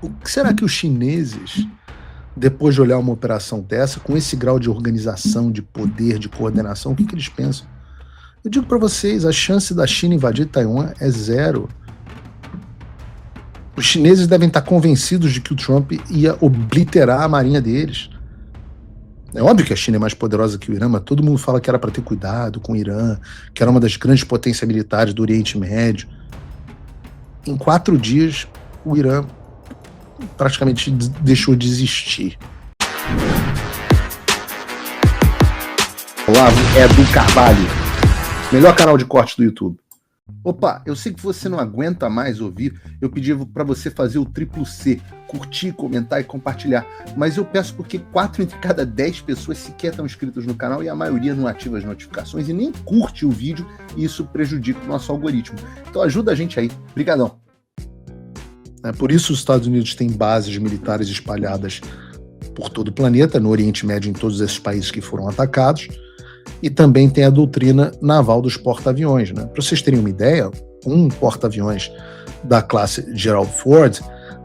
O que será que os chineses, depois de olhar uma operação dessa, com esse grau de organização, de poder, de coordenação, o que eles pensam? Eu digo para vocês, a chance da China invadir Taiwan é zero. Os chineses devem estar convencidos de que o Trump ia obliterar a marinha deles. É óbvio que a China é mais poderosa que o Irã, mas todo mundo fala que era para ter cuidado com o Irã, que era uma das grandes potências militares do Oriente Médio. Em 4 dias, o Irã praticamente deixou de existir. Olá, é do Carvalho, melhor canal de corte do YouTube. Opa, eu sei que você não aguenta mais ouvir, eu pedi para você fazer o triplo C, curtir, comentar e compartilhar, mas eu peço porque 4 entre cada 10 pessoas sequer estão inscritas no canal e a maioria não ativa as notificações e nem curte o vídeo e isso prejudica o nosso algoritmo. Então ajuda a gente aí, brigadão. Por isso os Estados Unidos têm bases militares espalhadas por todo o planeta, no Oriente Médio, em todos esses países que foram atacados, e também tem a doutrina naval dos porta-aviões. Para vocês terem uma ideia, um porta-aviões da classe Gerald Ford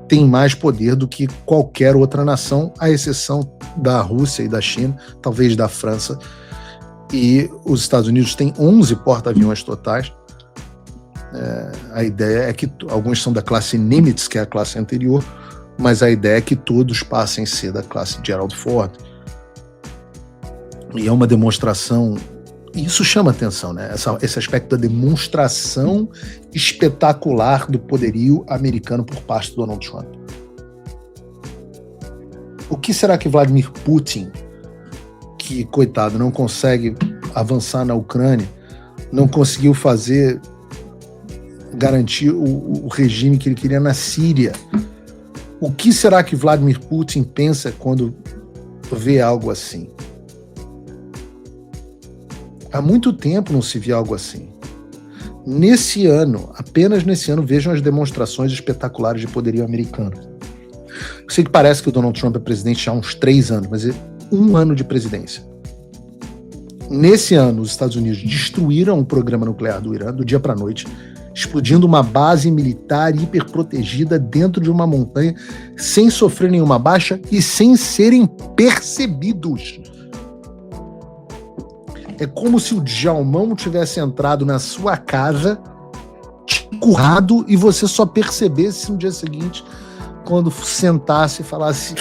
tem mais poder do que qualquer outra nação, à exceção da Rússia e da China, talvez da França, e os Estados Unidos têm 11 porta-aviões totais. A ideia é que alguns são da classe Nimitz, que é a classe anterior, mas a ideia é que todos passem a ser da classe Gerald Ford. E é uma demonstração, e isso chama atenção, esse aspecto da demonstração espetacular do poderio americano por parte do Donald Trump. O que será que Vladimir Putin, que, coitado, não consegue avançar na Ucrânia, não conseguiu garantir o regime que ele queria na Síria? O que será que Vladimir Putin pensa quando vê algo assim? Há muito tempo não se via algo assim. Nesse ano, apenas nesse ano, vejam as demonstrações espetaculares de poderio americano. Eu sei que parece que o Donald Trump é presidente já há uns 3 anos, mas é 1 ano de presidência. Nesse ano, os Estados Unidos destruíram o programa nuclear do Irã do dia para a noite, explodindo uma base militar hiperprotegida dentro de uma montanha, sem sofrer nenhuma baixa e sem serem percebidos. É como se o Djalmão tivesse entrado na sua casa, te currado, e você só percebesse no dia seguinte, quando sentasse e falasse.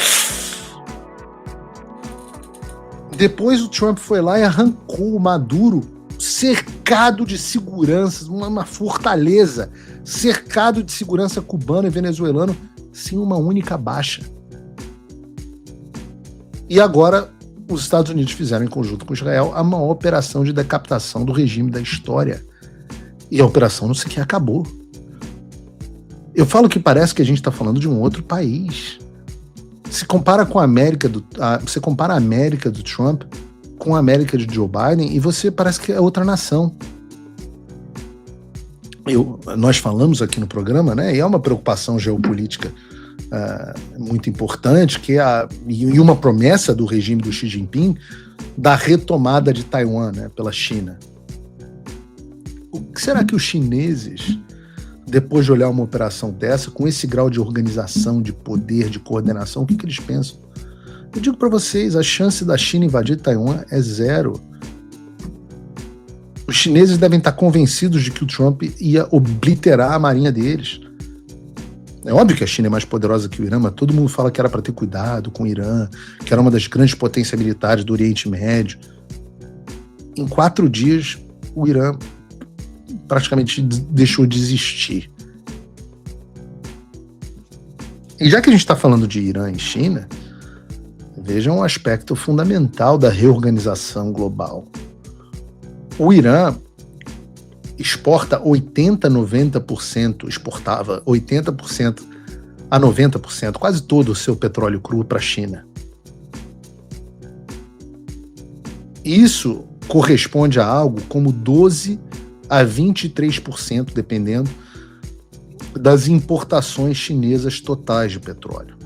Depois o Trump foi lá e arrancou o Maduro, cercado de seguranças, uma fortaleza, cercado de segurança cubano e venezuelano, sem uma única baixa. E agora os Estados Unidos fizeram, em conjunto com Israel, a maior operação de decapitação do regime da história. E a operação não sequer acabou. Eu falo que parece que a gente está falando de um outro país. Se compara com você compara a América do Trump com a América de Joe Biden e você parece que é outra nação. Nós falamos aqui no programa, e é uma preocupação geopolítica muito importante, e uma promessa do regime do Xi Jinping da retomada de Taiwan, pela China. O que será que os chineses, depois de olhar uma operação dessa, com esse grau de organização, de poder, de coordenação, o que eles pensam? Eu digo para vocês, a chance da China invadir Taiwan é zero. Os chineses devem estar convencidos de que o Trump ia obliterar a marinha deles. É óbvio que a China é mais poderosa que o Irã, mas todo mundo fala que era para ter cuidado com o Irã, que era uma das grandes potências militares do Oriente Médio. Em 4 dias, o Irã praticamente deixou de existir. E já que a gente está falando de Irã e China, vejam um aspecto fundamental da reorganização global. O Irã exporta 90%, exportava 80% a 90%, quase todo o seu petróleo cru para a China. Isso corresponde a algo como 12% a 23%, dependendo, das importações chinesas totais de petróleo.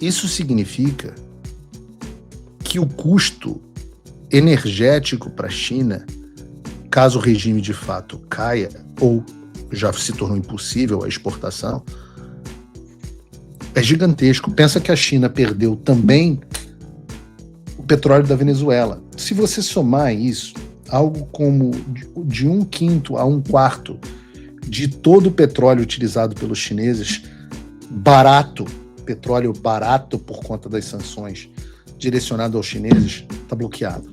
Isso significa que o custo energético para a China, caso o regime de fato caia, ou já se tornou impossível a exportação, É gigantesco. Pensa que a China perdeu também o petróleo da Venezuela. Se você somar isso, algo como de 1/5 a 1/4 de todo o petróleo utilizado pelos chineses, barato, petróleo barato por conta das sanções direcionado aos chineses, está bloqueado.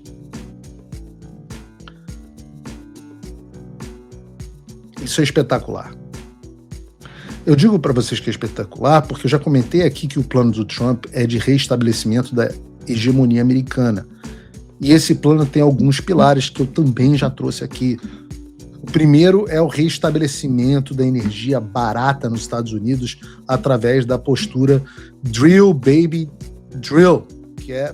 Isso é espetacular. Eu digo para vocês que é espetacular porque eu já comentei aqui que o plano do Trump é de reestabelecimento da hegemonia americana. E esse plano tem alguns pilares que eu também já trouxe aqui. O primeiro é o reestabelecimento da energia barata nos Estados Unidos através da postura Drill, Baby, Drill, que é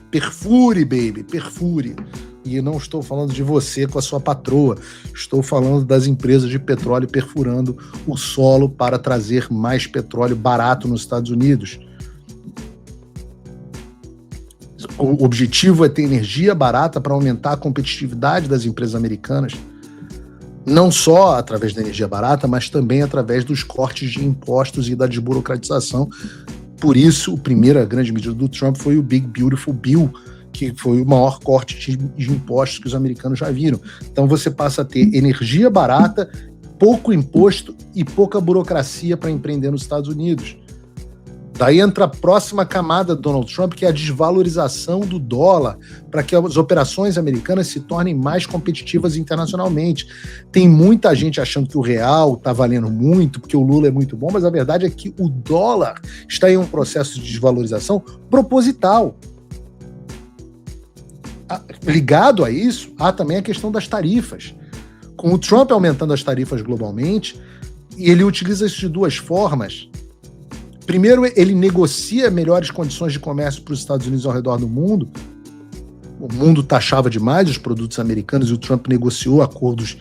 perfure, baby, perfure. E não estou falando de você com a sua patroa, estou falando das empresas de petróleo perfurando o solo para trazer mais petróleo barato nos Estados Unidos. O objetivo é ter energia barata para aumentar a competitividade das empresas americanas, não só através da energia barata, mas também através dos cortes de impostos e da desburocratização. Por isso, a primeira grande medida do Trump foi o Big Beautiful Bill, que foi o maior corte de impostos que os americanos já viram. Então você passa a ter energia barata, pouco imposto e pouca burocracia para empreender nos Estados Unidos. Daí entra a próxima camada do Donald Trump, que é a desvalorização do dólar, para que as operações americanas se tornem mais competitivas internacionalmente. Tem muita gente achando que o real está valendo muito, porque o Lula é muito bom, mas a verdade é que o dólar está em um processo de desvalorização proposital. Ligado a isso, há também a questão das tarifas. Com o Trump aumentando as tarifas globalmente, e ele utiliza isso de duas formas. Primeiro, ele negocia melhores condições de comércio para os Estados Unidos ao redor do mundo. O mundo taxava demais os produtos americanos e o Trump negociou acordos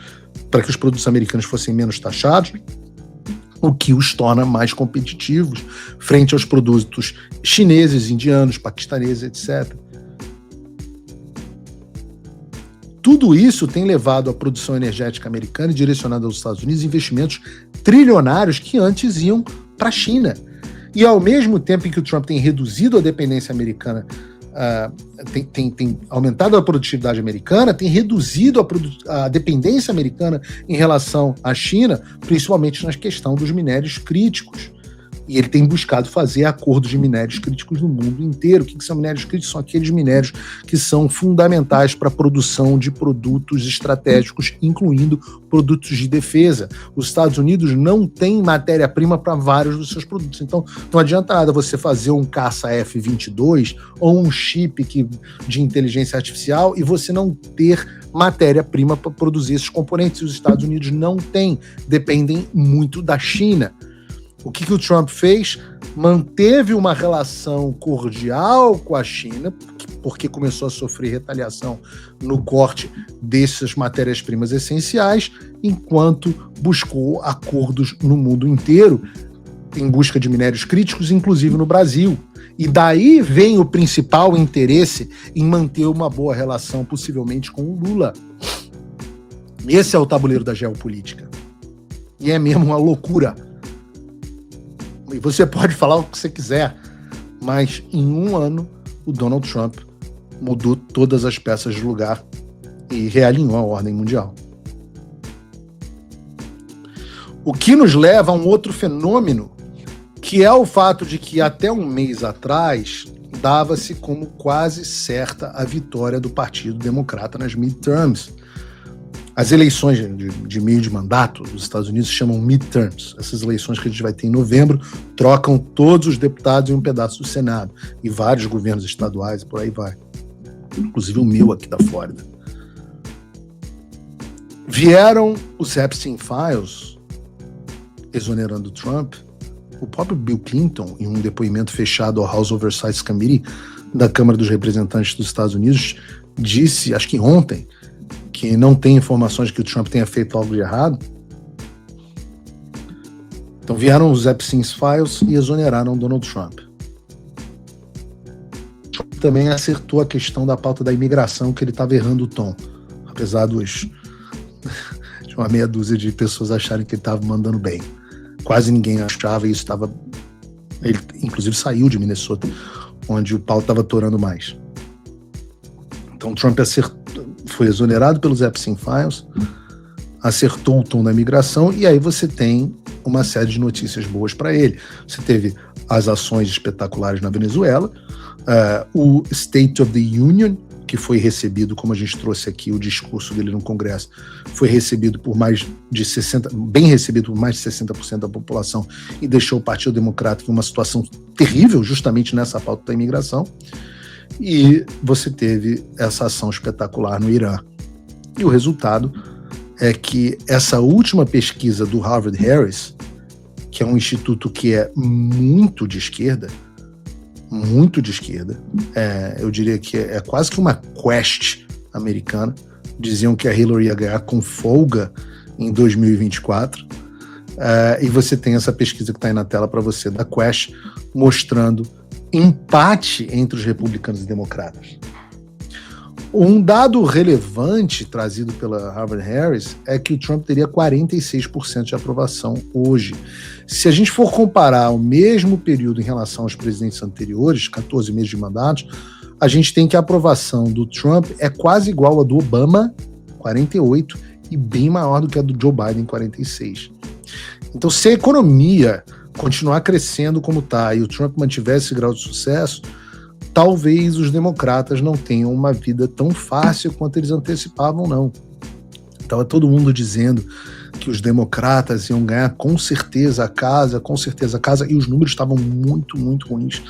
para que os produtos americanos fossem menos taxados, o que os torna mais competitivos frente aos produtos chineses, indianos, paquistaneses, etc. Tudo isso tem levado a produção energética americana e direcionado aos Estados Unidos investimentos trilionários que antes iam para a China. E ao mesmo tempo em que o Trump tem reduzido a dependência americana, tem aumentado a produtividade americana, tem reduzido a dependência americana em relação à China, principalmente na questão dos minérios críticos. E ele tem buscado fazer acordos de minérios críticos no mundo inteiro. O que são minérios críticos? São aqueles minérios que são fundamentais para a produção de produtos estratégicos, incluindo produtos de defesa. Os Estados Unidos não têm matéria-prima para vários dos seus produtos. Então, não adianta nada você fazer um caça F-22 ou um chip de inteligência artificial e você não ter matéria-prima para produzir esses componentes. E os Estados Unidos não têm, dependem muito da China. O que o Trump fez? Manteve uma relação cordial com a China, porque começou a sofrer retaliação no corte dessas matérias-primas essenciais, enquanto buscou acordos no mundo inteiro em busca de minérios críticos, inclusive no Brasil. E daí vem o principal interesse em manter uma boa relação, possivelmente, com o Lula. Esse é o tabuleiro da geopolítica. E é mesmo uma loucura. E você pode falar o que você quiser, mas em um ano o Donald Trump mudou todas as peças de lugar e realinhou a ordem mundial. O que nos leva a um outro fenômeno, que é o fato de que até um mês atrás dava-se como quase certa a vitória do Partido Democrata nas midterms. As eleições de meio de mandato dos Estados Unidos se chamam midterms. Essas eleições que a gente vai ter em novembro trocam todos os deputados em um pedaço do Senado e vários governos estaduais e por aí vai. Inclusive o meu aqui da Flórida. Vieram os Epstein Files exonerando Trump. O próprio Bill Clinton, em um depoimento fechado ao House Oversight Committee da Câmara dos Representantes dos Estados Unidos, disse, acho que ontem, que não tem informações de que o Trump tenha feito algo de errado. Então vieram os Epstein Files e exoneraram Donald Trump. Trump também acertou a questão da pauta da imigração, que ele estava errando o tom, apesar de uma meia dúzia de pessoas acharem que ele estava mandando bem. Quase ninguém achava, e isso estava Ele, inclusive, saiu de Minnesota, onde o pau estava atorando mais. Então, Trump foi exonerado pelos Epstein Files, acertou o tom da migração, e aí você tem uma série de notícias boas para ele. Você teve as ações espetaculares na Venezuela, o State of the Union, que foi recebido, como a gente trouxe aqui, o discurso dele no Congresso, foi recebido por bem recebido por mais de 60% da população, e deixou o Partido Democrata em uma situação terrível, justamente nessa pauta da imigração. E você teve essa ação espetacular no Irã. E o resultado é que essa última pesquisa do Harvard Harris, que é um instituto que é muito de esquerda, eu diria que é quase que uma quest americana, diziam que a Hillary ia ganhar com folga em 2024, e você tem essa pesquisa que está aí na tela para você, da Quest, mostrando empate entre os republicanos e democratas. Um dado relevante trazido pela Harvard Harris é que o Trump teria 46% de aprovação hoje. Se a gente for comparar o mesmo período em relação aos presidentes anteriores, 14 meses de mandato, a gente tem que a aprovação do Trump é quase igual a do Obama, 48, e bem maior do que a do Joe Biden, 46. Então, se a economia continuar crescendo como está e o Trump mantiver esse grau de sucesso, talvez os democratas não tenham uma vida tão fácil quanto eles antecipavam, não. Estava todo mundo dizendo que os democratas iam ganhar com certeza a casa, e os números estavam muito, muito ruins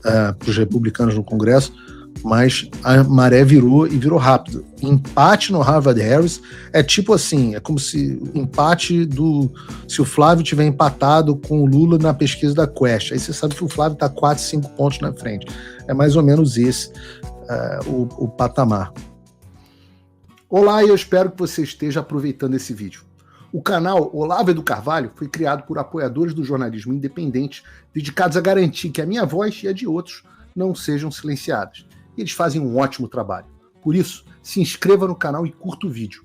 para os republicanos no Congresso, mas a maré virou e virou rápido. Empate no Harvard Harris é tipo assim, é como se se o Flávio tiver empatado com o Lula na pesquisa da Quest, aí você sabe que o Flávio está 4, 5 pontos na frente. É mais ou menos esse o patamar. Olá, e eu espero que você esteja aproveitando esse vídeo. O canal Olavo do Carvalho foi criado por apoiadores do jornalismo independente, dedicados a garantir que a minha voz e a de outros não sejam silenciadas. E eles fazem um ótimo trabalho. Por isso, se inscreva no canal e curta o vídeo.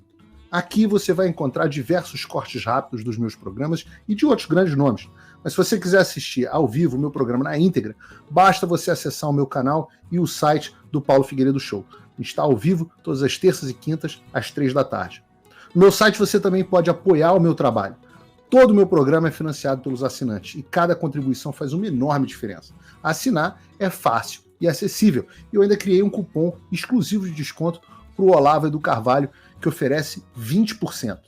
Aqui você vai encontrar diversos cortes rápidos dos meus programas e de outros grandes nomes. Mas se você quiser assistir ao vivo o meu programa na íntegra, basta você acessar o meu canal e o site do Paulo Figueiredo Show. Está ao vivo todas as terças e quintas, às 3 da tarde. No meu site você também pode apoiar o meu trabalho. Todo o meu programa é financiado pelos assinantes e cada contribuição faz uma enorme diferença. Assinar é fácil e acessível. E eu ainda criei um cupom exclusivo de desconto para o Olavo do Carvalho, que oferece 20%.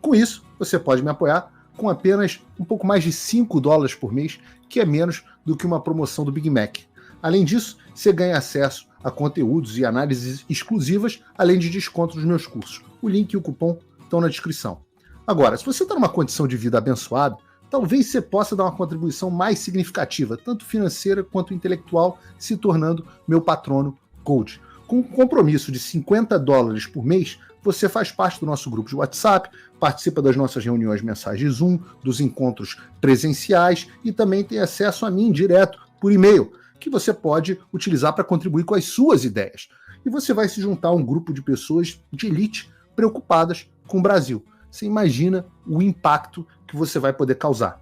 Com isso, você pode me apoiar com apenas um pouco mais de $5 por mês, que é menos do que uma promoção do Big Mac. Além disso, você ganha acesso a conteúdos e análises exclusivas, além de desconto nos meus cursos. O link e o cupom estão na descrição. Agora, se você está numa condição de vida abençoada, talvez você possa dar uma contribuição mais significativa, tanto financeira quanto intelectual, se tornando meu patrono Coach. Com um compromisso de $50 por mês, você faz parte do nosso grupo de WhatsApp, participa das nossas reuniões mensais de Zoom, dos encontros presenciais e também tem acesso a mim direto por e-mail, que você pode utilizar para contribuir com as suas ideias. E você vai se juntar a um grupo de pessoas de elite preocupadas com o Brasil. Você imagina o impacto que você vai poder causar.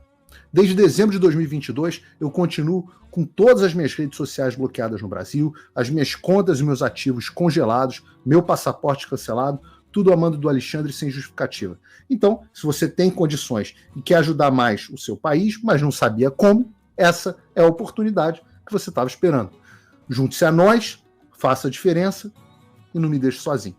Desde dezembro de 2022, eu continuo com todas as minhas redes sociais bloqueadas no Brasil, as minhas contas e meus ativos congelados, meu passaporte cancelado, tudo a mando do Alexandre sem justificativa. Então, se você tem condições e quer ajudar mais o seu país, mas não sabia como, essa é a oportunidade que você estava esperando. Junte-se a nós, faça a diferença e não me deixe sozinho.